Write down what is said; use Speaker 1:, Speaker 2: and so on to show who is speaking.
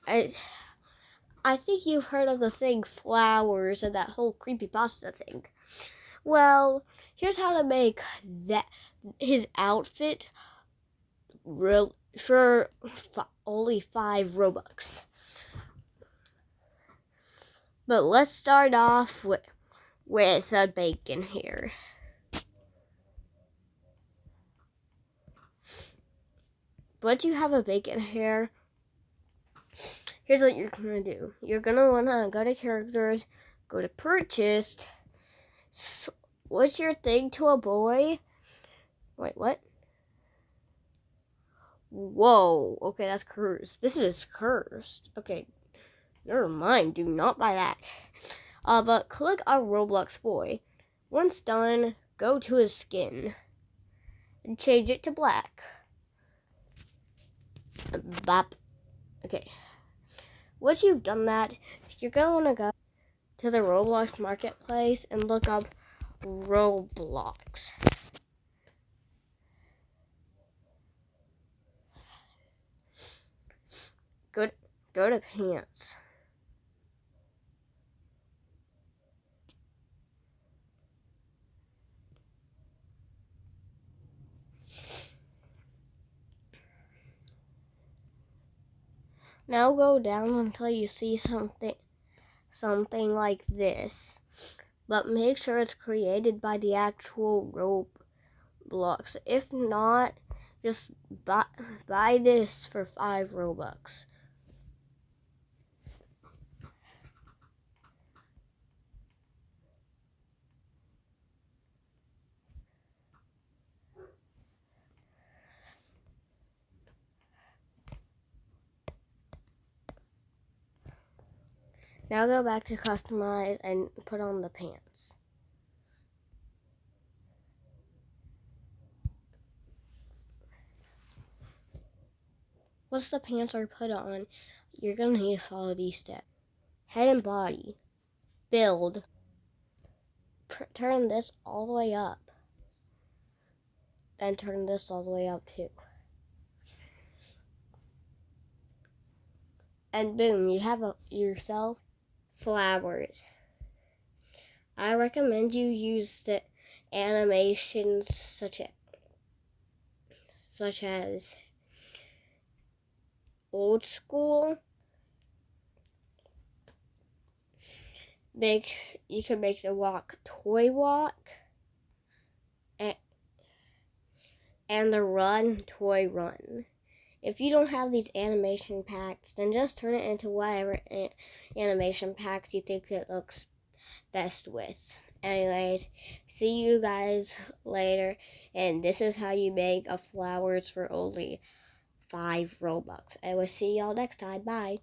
Speaker 1: I I think you've heard of the thing flowers and that whole creepypasta thing. Well, here's how to make his outfit for only 5 Robux. But let's start off with a bacon here. Once you have a bacon here, here's what you're gonna do. You're gonna wanna go to characters, go to purchased. What's your thing to a boy? Wait, what? Whoa, okay, that's cursed. This is cursed. Okay, never mind, do not buy that. But click on Roblox boy. Once done, go to his skin and change it to black. Bop. Okay. Once you've done that, you're gonna wanna go to the Roblox marketplace and look up Roblox. Go to pants. Now go down until you see something like this. But make sure it's created by the actual Roblox. If not, just buy this for 5 Robux. Now go back to customize and put on the pants. Once the pants are put on, you're going to need to follow these steps. Head and body. Build. Turn this all the way up. Then turn this all the way up too. And boom, you have yourself flowers. I recommend you use the animations such as old school. You can make the walk toy walk, and the run toy run. If you don't have these animation packs, then just turn it into whatever animation packs you think it looks best with. Anyways, see you guys later, and this is how you make a flowers for only 5 Robux. I will see y'all next time. Bye.